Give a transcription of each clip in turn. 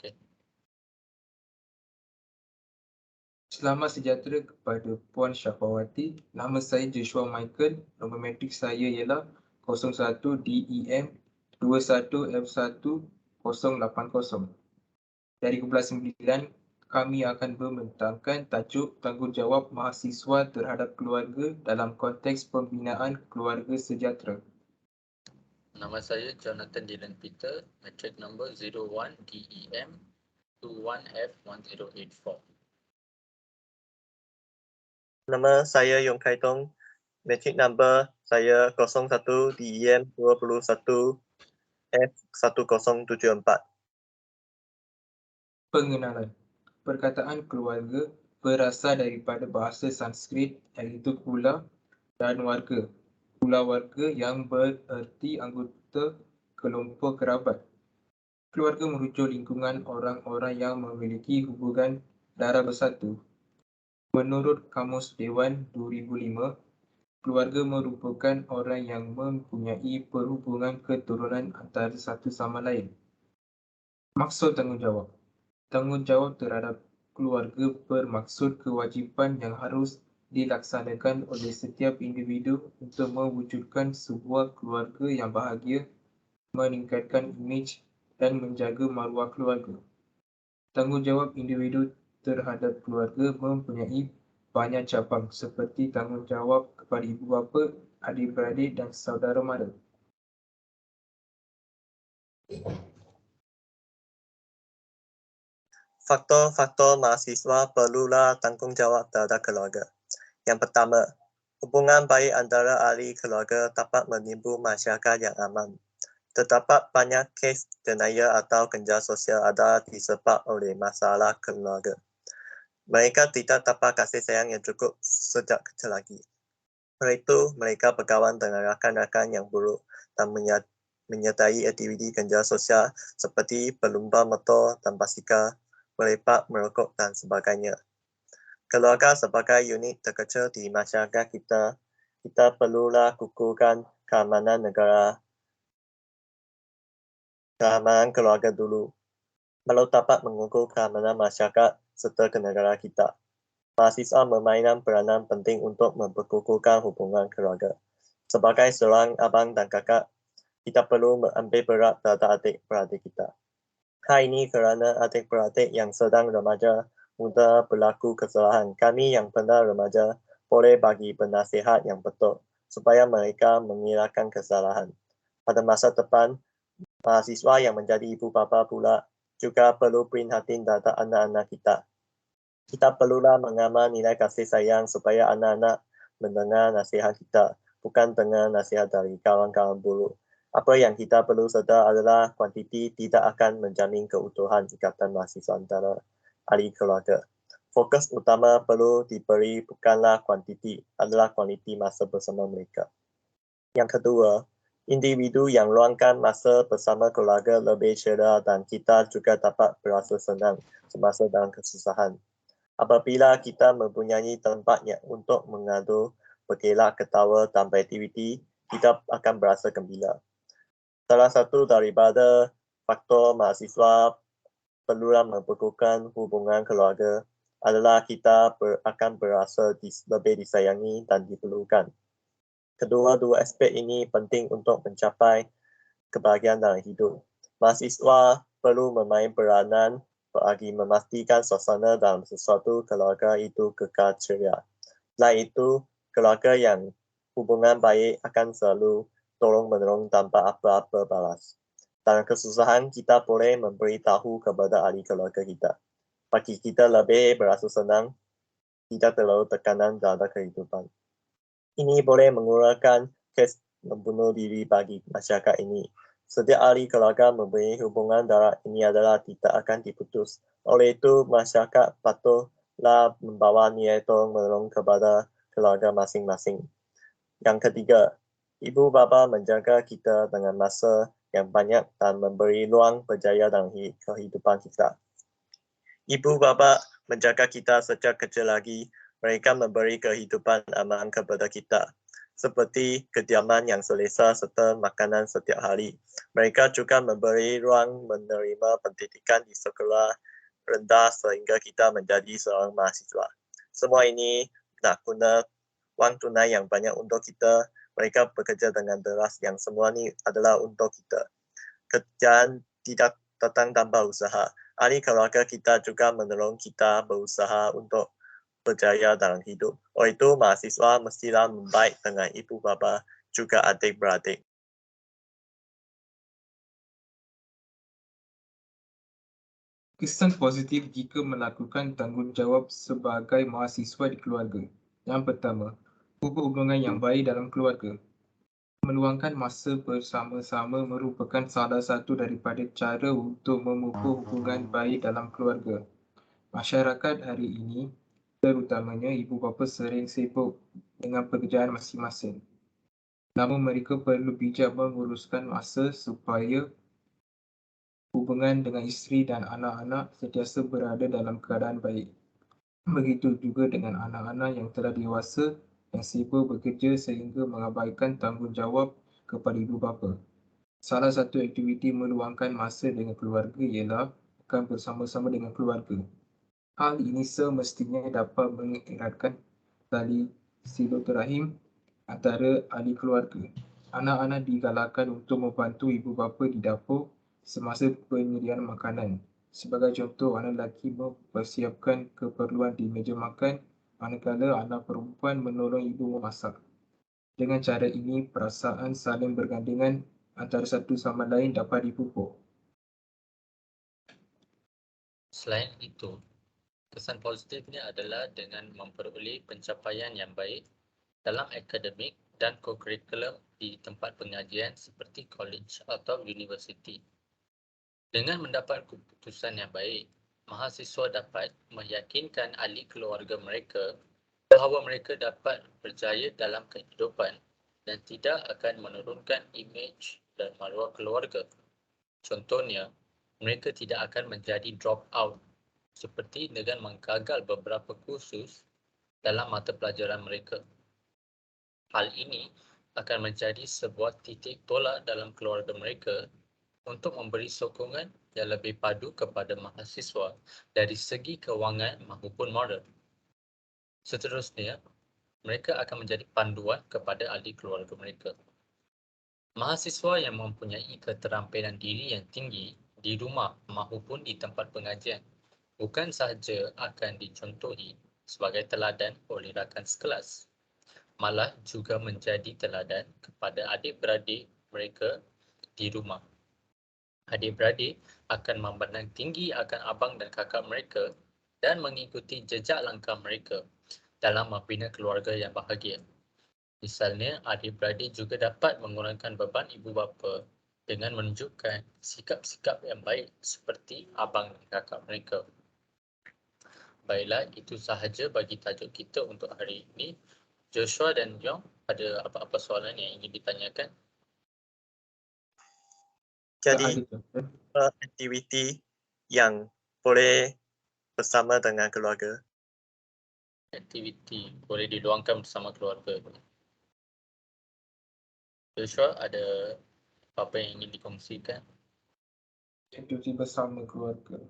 Okey. Selamat sejahtera kepada Puan Syafawati. Nama saya Joshua Michael. Nombor matrik saya ialah 01DEM 21F1080. Dari kumpulan 9, kami akan membentangkan tajuk tanggungjawab mahasiswa terhadap keluarga dalam konteks pembinaan keluarga sejahtera. Nama saya Jonathan Dylan Peter, matrik nombor 01DEM 21F1084. Nama saya Yong Kai Tong, matrik number saya 01DEM 21F1074. Pengenalan. Perkataan keluarga berasal daripada bahasa Sanskrit iaitu kula dan warga. Kula warga yang bererti anggota kelompok kerabat. Keluarga merujuk lingkungan orang-orang yang memiliki hubungan darah bersatu. Menurut Kamus Dewan 2005, keluarga merupakan orang yang mempunyai perhubungan keturunan antara satu sama lain. Maksud tanggungjawab. Tanggungjawab terhadap keluarga bermaksud kewajipan yang harus dilaksanakan oleh setiap individu untuk mewujudkan sebuah keluarga yang bahagia, meningkatkan imej dan menjaga maruah keluarga. Tanggungjawab individu terhadap keluarga mempunyai banyak cabang seperti tanggungjawab kepada ibu bapa, adik-beradik dan saudara mara. Faktor-faktor mahasiswa perlulah tanggungjawab terhadap keluarga. Yang pertama, hubungan baik antara ahli keluarga dapat menimbul masyarakat yang aman. Terdapat banyak kes jenayah atau kejar sosial adalah disebab oleh masalah keluarga. Mereka tidak dapat kasih sayang yang cukup sejak kecil lagi. Oleh itu, mereka berkawan dengan rakan-rakan yang buruk dan menyertai aktiviti kejar sosial seperti berlumba motor dan basikal, melepak, merokok dan sebagainya. Keluarga sebagai unit terkecil di masyarakat kita perlulah kukuhkan keamanan negara, keamanan keluarga dulu, kalau dapat mengukur keamanan masyarakat serta negara kita. Mahasiswa memainkan peranan penting untuk memperkukuhkan hubungan keluarga. Sebagai seorang abang dan kakak, kita perlu mengambil berat terhadap adik-beradik kita. Hal ini kerana adik-beradik yang sedang remaja mudah berlaku kesalahan. Kami yang pernah remaja boleh bagi penasihat yang betul supaya mereka mengelakkan kesalahan. Pada masa depan, mahasiswa yang menjadi ibu bapa pula juga perlu prihatin terhadap anak-anak kita. Kita perlulah mengamal nilai kasih sayang supaya anak-anak mendengar nasihat kita, bukan dengar nasihat dari kawan-kawan buruk. Apa yang kita perlu sedar adalah kuantiti tidak akan menjamin keutuhan ikatan mahasiswa antara ahli keluarga. Fokus utama perlu diberi bukanlah kuantiti, adalah kualiti masa bersama mereka. Yang kedua, individu yang luangkan masa bersama keluarga lebih ceria dan kita juga dapat berasa senang semasa dalam kesusahan. Apabila kita mempunyai tempat yang untuk mengadu, bergelak, ketawa dan beraktiviti, kita akan berasa gembira. Salah satu daripada faktor mahasiswa perlulah memperkukuhkan hubungan keluarga adalah kita akan berasa lebih disayangi dan diperlukan. Kedua-dua aspek ini penting untuk mencapai kebahagiaan dalam hidup. Mahasiswa perlu memain peranan bagi memastikan suasana dalam sesuatu keluarga itu kekal ceria. Selain itu, keluarga yang hubungan baik akan selalu tolong-menolong tanpa apa-apa balas. Dalam kesusahan, kita boleh memberitahu kepada ahli keluarga kita. Bagi kita lebih berasa senang, tidak terlalu tekanan terhadap kehidupan. Ini boleh mengurangkan kes membunuh diri bagi masyarakat ini. Setiap ahli keluarga mempunyai hubungan darah ini adalah tidak akan diputus. Oleh itu, masyarakat patutlah membawa nilai tolong-menolong kepada keluarga masing-masing. Yang ketiga, ibu bapa menjaga kita dengan masa yang banyak dan memberi ruang berjaya dalam kehidupan kita. Ibu bapa menjaga kita sejak kecil lagi. Mereka memberi kehidupan aman kepada kita. seperti kediaman yang selesa serta makanan setiap hari. Mereka juga memberi ruang menerima pendidikan di sekolah rendah sehingga kita menjadi seorang mahasiswa. Semua ini nak guna wang tunai yang banyak untuk kita. Mereka bekerja dengan deras yang semua ini adalah untuk kita. Kerjaan tidak datang tanpa usaha. Ahli keluarga kita juga menolong kita berusaha untuk berjaya dalam hidup. Oleh itu, mahasiswa mestilah membaik dengan ibu bapa juga adik-beradik. Kesan positif jika melakukan tanggungjawab sebagai mahasiswa di keluarga. Yang pertama, hubungan yang baik dalam keluarga. Meluangkan masa bersama-sama merupakan salah satu daripada cara untuk memupuk hubungan baik dalam keluarga. Masyarakat hari ini, terutamanya ibu bapa sering sibuk dengan pekerjaan masing-masing. Namun mereka perlu bijak menguruskan masa supaya hubungan dengan isteri dan anak-anak sentiasa berada dalam keadaan baik. Begitu juga dengan anak-anak yang telah dewasa yang sibuk bekerja sehingga mengabaikan tanggungjawab kepada ibu bapa. Salah satu aktiviti meluangkan masa dengan keluarga ialah makan bersama-sama dengan keluarga. Hal ini semestinya dapat mengeratkan tali silaturahim antara ahli keluarga. Anak-anak digalakkan untuk membantu ibu bapa di dapur semasa penyediaan makanan. Sebagai contoh, anak lelaki mempersiapkan keperluan di meja makan, manakala anak perempuan menolong ibu memasak. Dengan cara ini, perasaan saling bergandengan antara satu sama lain dapat dipupuk. Selain itu, kesan positifnya adalah dengan memperoleh pencapaian yang baik dalam akademik dan kokurikulum di tempat pengajian seperti college atau universiti. Dengan mendapat keputusan yang baik, mahasiswa dapat meyakinkan ahli keluarga mereka bahawa mereka dapat berjaya dalam kehidupan dan tidak akan menurunkan imej dan maruah keluarga. Contohnya, mereka tidak akan menjadi drop out seperti dengan menggagal beberapa kursus dalam mata pelajaran mereka. Hal ini akan menjadi sebuah titik tolak dalam keluarga mereka untuk memberi sokongan yang lebih padu kepada mahasiswa dari segi kewangan maupun moral. Seterusnya, mereka akan menjadi panduan kepada ahli keluarga mereka. Mahasiswa yang mempunyai keterampilan diri yang tinggi di rumah maupun di tempat pengajian bukan sahaja akan dicontohi sebagai teladan oleh rakan sekelas, malah juga menjadi teladan kepada adik-beradik mereka di rumah. Adik-beradik akan memandang tinggi akan abang dan kakak mereka dan mengikuti jejak langkah mereka dalam membina keluarga yang bahagia. Misalnya, adik-beradik juga dapat mengurangkan beban ibu bapa dengan menunjukkan sikap-sikap yang baik seperti abang dan kakak mereka. Baiklah, itu sahaja bagi tajuk kita untuk hari ini. Joshua dan Yong, ada apa-apa soalan yang ingin ditanyakan? Jadi, aktiviti yang boleh bersama dengan keluarga. Aktiviti boleh diluangkan bersama keluarga. Joshua, ada apa yang ingin dikongsikan? Aktiviti bersama keluarga.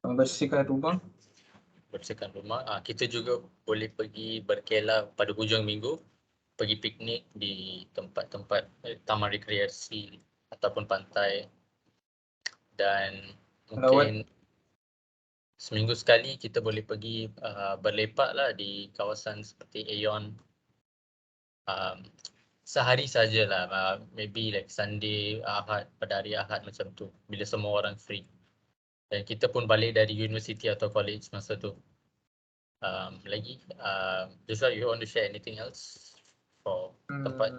Membersihkan rumah. Bersihkan rumah. Kita juga boleh pergi berkelah pada hujung minggu, pergi piknik di tempat-tempat taman rekreasi ataupun pantai, dan mungkin seminggu sekali kita boleh pergi berlepak lah di kawasan seperti Aeon. Sehari sajalah, maybe like Sunday, Ahad, pada hari Ahad macam tu, bila semua orang free. Dan kita pun balik dari universiti atau college masa tu. Lagi, Joshua, you want to share anything else for tempat?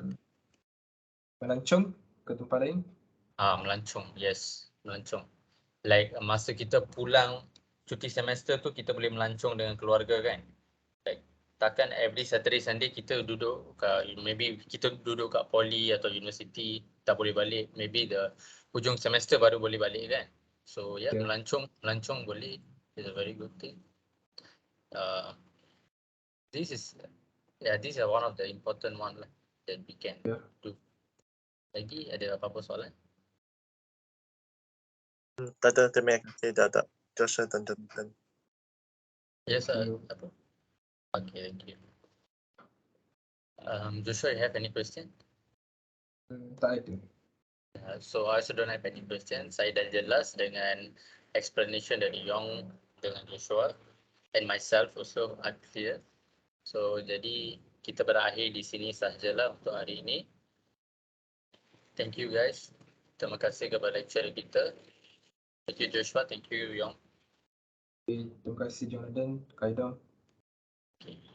Melancong ke tempat lain? Melancong, yes, melancong. Like masa kita pulang cuti semester tu, kita boleh melancong dengan keluarga kan. Like takkan every Saturday Sunday kita duduk maybe kita duduk kat poly atau universiti, tak boleh balik. Maybe the hujung semester baru boleh balik kan. So yeah, melancong boleh. It's a very good thing. This is Yeah, these are one of the important one lah that we can Yeah. do. Lagi ada apa-apa soalan? Tak ada, terima kasih Datuk. Joshua dan Jonathan. Yes, Thank you. apa? Okay, thank you. Joshua, you have any question? Tak ada. So I also don't have any question. Saya dah jelas dengan explanation dari Yong dengan Joshua, and myself also I'm clear. So jadi kita berakhir di sini sahajalah untuk hari ini. Thank you guys. Terima kasih kepada lecturer kita. Thank you Joshua, thank you Yong. Okay, terima kasih Jonathan, Kaidam. Okay.